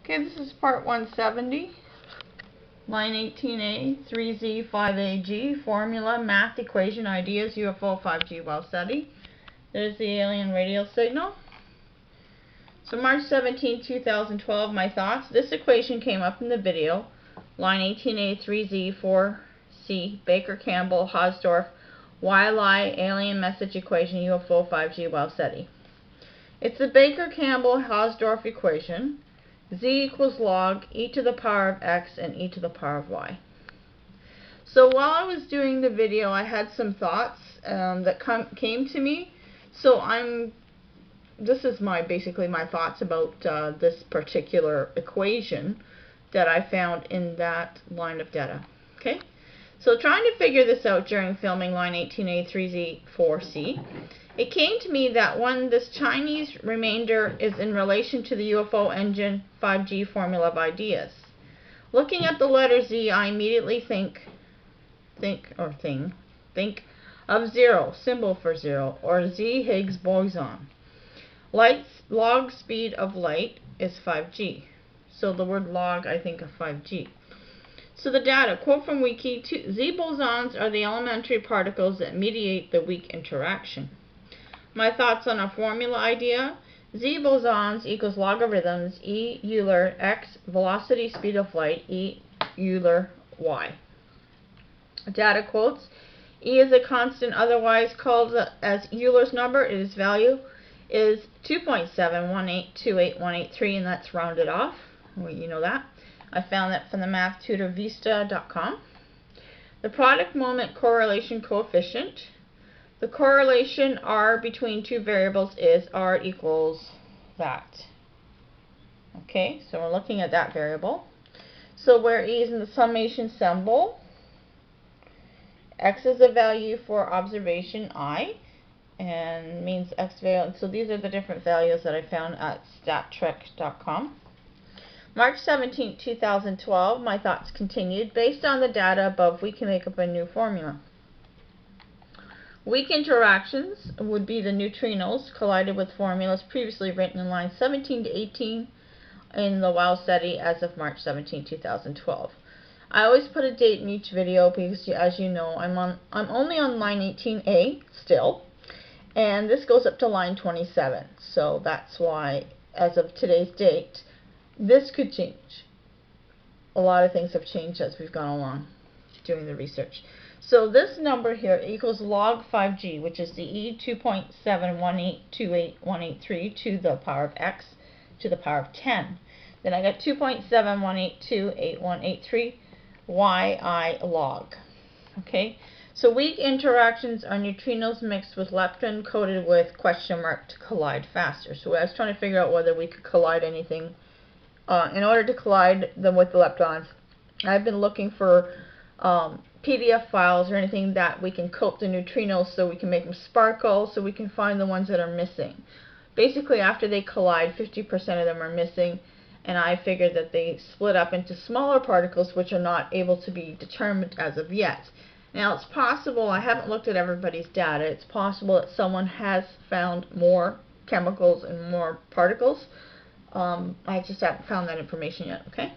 Okay, this is part 170, line 18A, 3z5a, formula, math, equation, ideas, UFO 5G Wow Seti. There's the alien radio signal. So March 17, 2012, my thoughts. This equation came up in the video, line 18A, 3z4c, Baker, Campbell, Hausdorff, YLI, alien message equation, UFO 5G Wow Seti. It's the Baker-Campbell-Hausdorff equation. Z equals log e to the power of x and e to the power of y. So while I was doing the video, I had some thoughts that came to me. So this is basically my thoughts about this particular equation that I found in that line of data. Okay, so trying to figure this out during filming line 18A 3Z4C, it came to me that when this Chinese remainder is in relation to the UFO Engine 5G formula of ideas. Looking at the letter Z, I immediately think of zero, symbol for zero, or Z Higgs boson. Light's log speed of light is 5G. So the word log, I think of 5G. So the data, quote from Wiki, Z bosons are the elementary particles that mediate the weak interaction. My thoughts on a formula idea: Z bosons equals logarithms E Euler x velocity speed of light E Euler y. Data quotes: E is a constant otherwise called as Euler's number. Its value is 2.7182883, and that's rounded off. Well, you know that. I found that from the mathtutorvista.com. The product moment correlation coefficient. The correlation R between two variables is R equals that. Okay, so we're looking at that variable. So where E is in the summation symbol, X is a value for observation I, and means X value. So these are the different values that I found at stattrick.com. March 17, 2012, my thoughts continued. Based on the data above, we can make up a new formula. Weak interactions would be the neutrinos collided with formulas previously written in lines 17 to 18 in the Wow Seti as of March 17, 2012. I always put a date in each video because, as you know, I'm only on line 18A still, and this goes up to line 27. So that's why, as of today's date, this could change. A lot of things have changed as we've gone along doing the research. So this number here equals log 5G, which is the E 2.7182883 to the power of x to the power of 10. Then I got 2.718288183 yi log. Okay, so weak interactions are neutrinos mixed with lepton coated with question mark to collide faster. So I was trying to figure out whether we could collide anything. In order to collide them with the leptons, I've been looking for PDF files or anything that we can coat the neutrinos so we can make them sparkle, so we can find the ones that are missing. Basically, after they collide, 50% of them are missing, and I figured that they split up into smaller particles which are not able to be determined as of yet. Now, it's possible, I haven't looked at everybody's data, it's possible that someone has found more chemicals and more particles. I just haven't found that information yet, okay?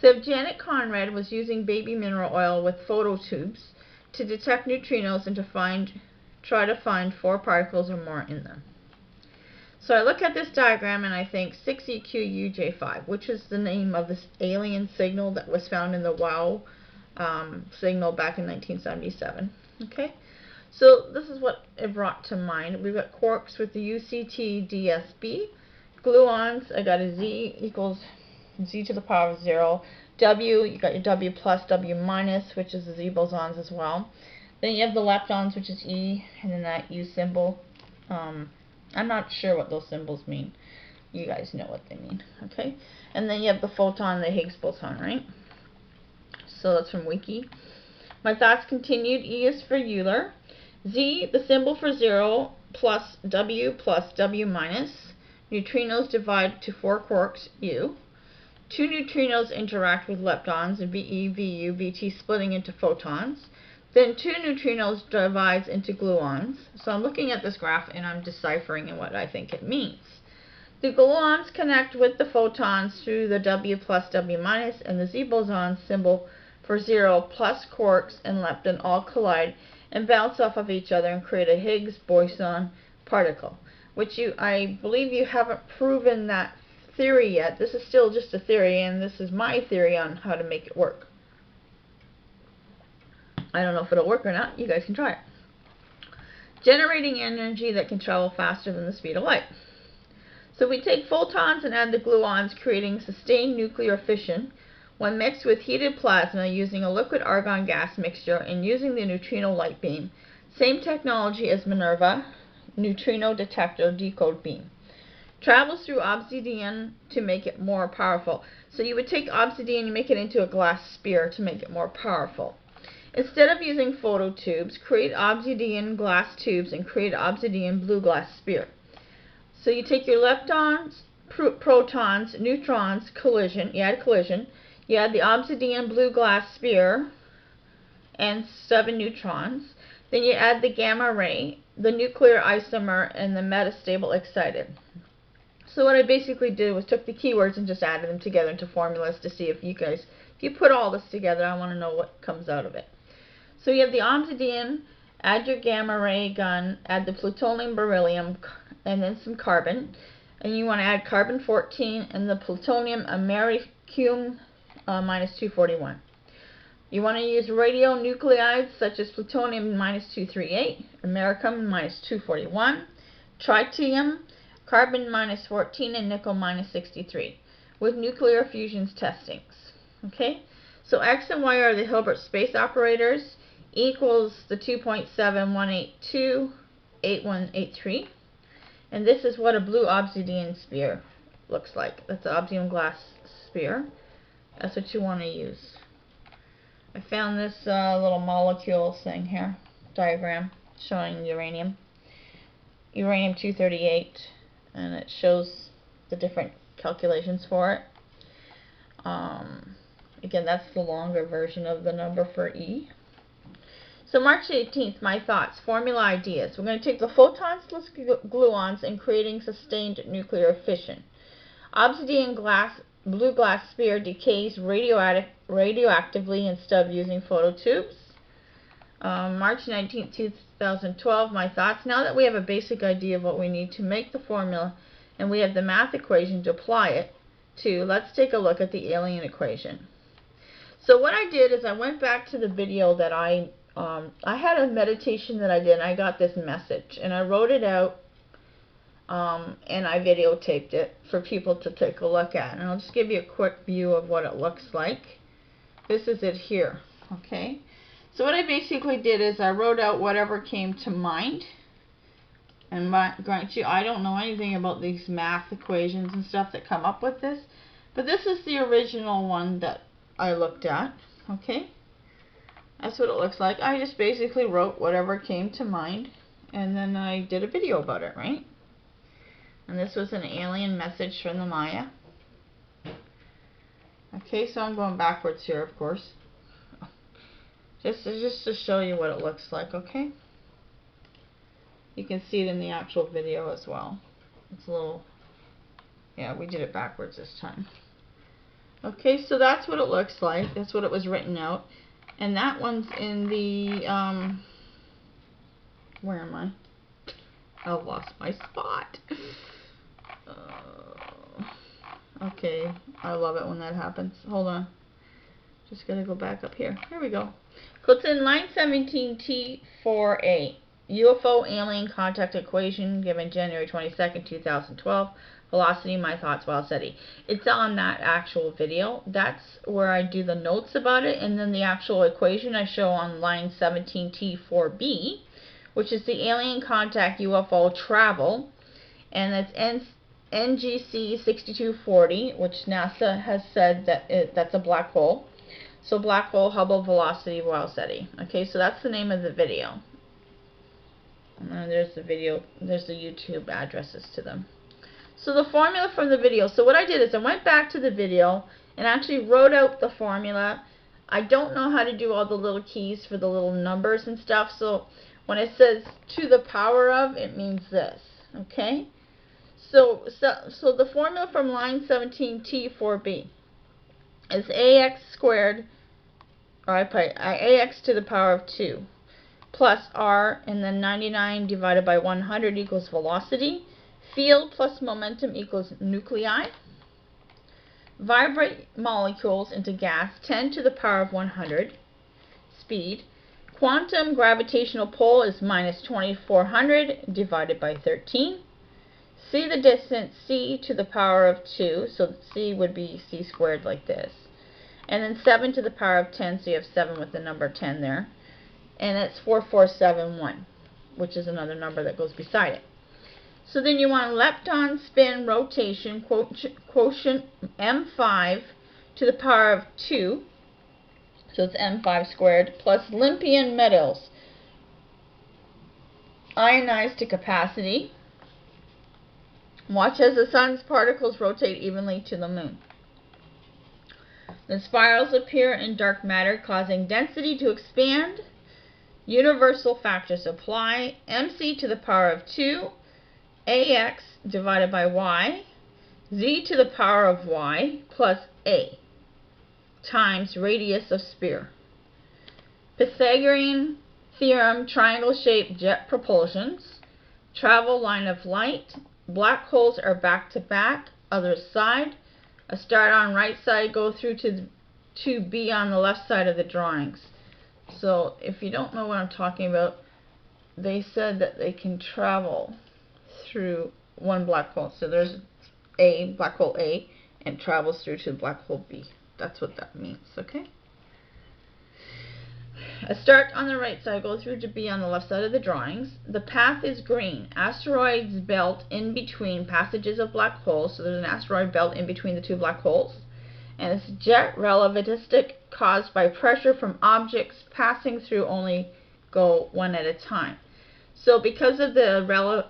So if Janet Conrad was using baby mineral oil with phototubes to detect neutrinos and to try to find 4 particles or more in them. So I look at this diagram and I think 6EQUJ5, which is the name of this alien signal that was found in the Wow signal back in 1977. Okay, so this is what it brought to mind. We've got quarks with the UCT DSB. Gluons, I got a Z equals Z to the power of 0. W, you got your W plus, W minus, which is the Z bosons as well. Then you have the leptons, which is E, and then that U symbol. I'm not sure what those symbols mean. You guys know what they mean, okay? And then you have the photon, the Higgs boson, right? So that's from Wiki. My thoughts continued. E is for Euler. Z, the symbol for 0, plus W minus. Neutrinos divide to 4 quarks, U. 2 neutrinos interact with leptons, VE, VU, VT splitting into photons. Then 2 neutrinos divides into gluons. So I'm looking at this graph and I'm deciphering what I think it means. The gluons connect with the photons through the W plus W minus, and the Z boson symbol for 0 plus quarks and lepton all collide and bounce off of each other and create a Higgs boson particle, which I believe you haven't proven that theory yet. This is still just a theory, and this is my theory on how to make it work. I don't know if it'll work or not. You guys can try it. Generating energy that can travel faster than the speed of light. So we take photons and add the gluons, creating sustained nuclear fission when mixed with heated plasma using a liquid argon gas mixture and using the neutrino light beam. Same technology as MINERvA, neutrino detector decode beam. Travels through obsidian to make it more powerful. So you would take obsidian and make it into a glass sphere to make it more powerful. Instead of using phototubes, create obsidian glass tubes and create obsidian blue glass sphere. So you take your leptons, protons, neutrons, collision, you add the obsidian blue glass sphere and 7 neutrons. Then you add the gamma ray, the nuclear isomer, and the metastable excited. So what I basically did was took the keywords and just added them together into formulas to see if you put all this together, I want to know what comes out of it. So you have the obsidian, add your gamma ray gun, add the plutonium, beryllium, and then some carbon. And you want to add carbon 14 and the plutonium americium minus 241. You want to use radionuclides such as plutonium minus 238, americium minus 241, tritium, carbon minus 14, and nickel minus 63 with nuclear fusions testings. Okay, so X and Y are the Hilbert space operators, equals the 2.71828183, and this is what a blue obsidian sphere looks like. That's an obsidian glass sphere. That's what you want to use. I found this little molecule thing here, diagram showing uranium 238, and it shows the different calculations for it. Again, that's the longer version of the number for E. So March 18th, my thoughts, formula ideas. We're going to take the photons plus gluons and creating sustained nuclear fission. Obsidian blue glass sphere decays radioactively instead of using phototubes. March 19th, 2012, my thoughts. Now that we have a basic idea of what we need to make the formula and we have the math equation to apply it to, let's take a look at the alien equation. So what I did is I went back to the video that I had a meditation that I did, and I got this message, and I wrote it out, and I videotaped it for people to take a look at. And I'll just give you a quick view of what it looks like. This is it here, okay? So what I basically did is I wrote out whatever came to mind. And grant you, I don't know anything about these math equations and stuff that come up with this, but this is the original one that I looked at, okay? That's what it looks like. I just basically wrote whatever came to mind, and then I did a video about it, right? And this was an alien message from the Maya. Okay, so I'm going backwards here, of course. Just to show you what it looks like, okay? You can see it in the actual video as well. It's a little, yeah, we did it backwards this time. Okay, so that's what it looks like. That's what it was written out. And that one's in the, where am I? I've lost my spot. Okay, I love it when that happens. Hold on. Just gotta go back up here. Here we go. So it's in line 17T4A. UFO alien contact equation given January 22nd, 2012. Velocity, my thoughts, Wow Seti. It's on that actual video. That's where I do the notes about it, and then the actual equation I show on line 17T4B, which is the alien contact UFO travel, and it's NGC 6240, which NASA has said that that's a black hole. So black hole, Hubble, velocity, Wow Seti. Okay, so that's the name of the video. And then there's the video, there's the YouTube addresses to them. So the formula from the video, so what I did is I went back to the video and actually wrote out the formula. I don't know how to do all the little keys for the little numbers and stuff, so when it says to the power of, it means this, okay? So the formula from line 17T4b is ax squared, or I put ax to the power of 2 plus r, and then 99 divided by 100 equals velocity. Field plus momentum equals nuclei. Vibrate molecules into gas 10 to the power of 100. Speed. Quantum gravitational pull is minus 2400 divided by 13. See the distance c to the power of 2, so c would be c squared like this. And then 7 to the power of 10, so you have 7 with the number 10 there. And it's 4471, which is another number that goes beside it. So then you want lepton spin rotation quotient m5 to the power of 2, so it's m5 squared, plus Olympian metals ionized to capacity. Watch as the sun's particles rotate evenly to the moon. The spirals appear in dark matter, causing density to expand. Universal factors apply. mc to the power of 2, ax divided by y, z to the power of y plus a times radius of sphere. Pythagorean theorem, triangle-shaped jet propulsions. Travel line of light. Black holes are back to back, other side. A start on right side, go through to be on the left side of the drawings. So if you don't know what I'm talking about, they said that they can travel through one black hole. So there's a black hole A and travels through to black hole B. That's what that means, okay? A start on the right side, go through to be on the left side of the drawings. The path is green. Asteroids belt in between passages of black holes. So there's an asteroid belt in between the two black holes. And it's jet relativistic, caused by pressure from objects passing through, only go one at a time. So because of the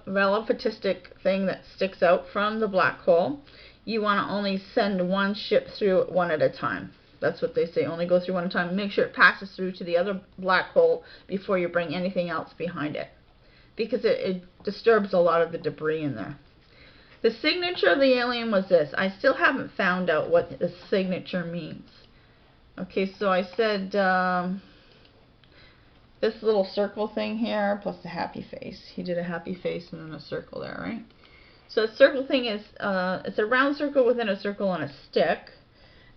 relativistic thing that sticks out from the black hole, you want to only send one ship through one at a time. That's what they say, only go through one at a time. Make sure it passes through to the other black hole before you bring anything else behind it, because it disturbs a lot of the debris in there. The signature of the alien was this. I still haven't found out what the signature means. Okay, so I said this little circle thing here plus the happy face. He did a happy face and then a circle there, right? So the circle thing is, it's a round circle within a circle on a stick.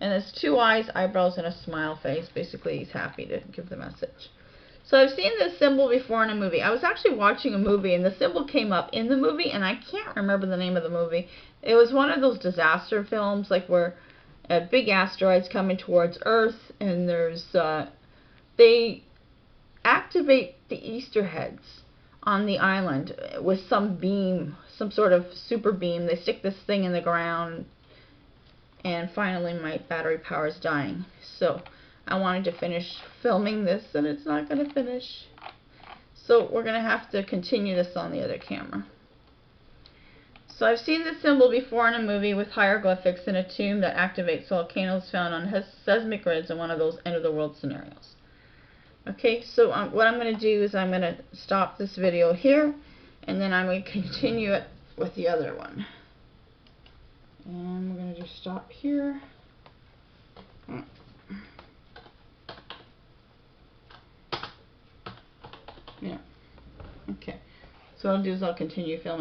And it's two eyes, eyebrows, and a smile face. Basically, he's happy to give the message. So I've seen this symbol before in a movie. I was actually watching a movie, and the symbol came up in the movie, and I can't remember the name of the movie. It was one of those disaster films, like where big asteroids coming towards Earth, and there's they activate the Easter heads on the island with some beam, some sort of super beam. They stick this thing in the ground, and finally my battery power is dying. So I wanted to finish filming this, and it's not going to finish. So we're going to have to continue this on the other camera. So I've seen this symbol before in a movie with hieroglyphics in a tomb that activates volcanoes found on seismic grids in one of those end-of-the-world scenarios. Okay, so what I'm going to do is I'm going to stop this video here, and then I'm going to continue it with the other one. And we're going to just stop here. Yeah. Okay. So what I'll do is I'll continue filming.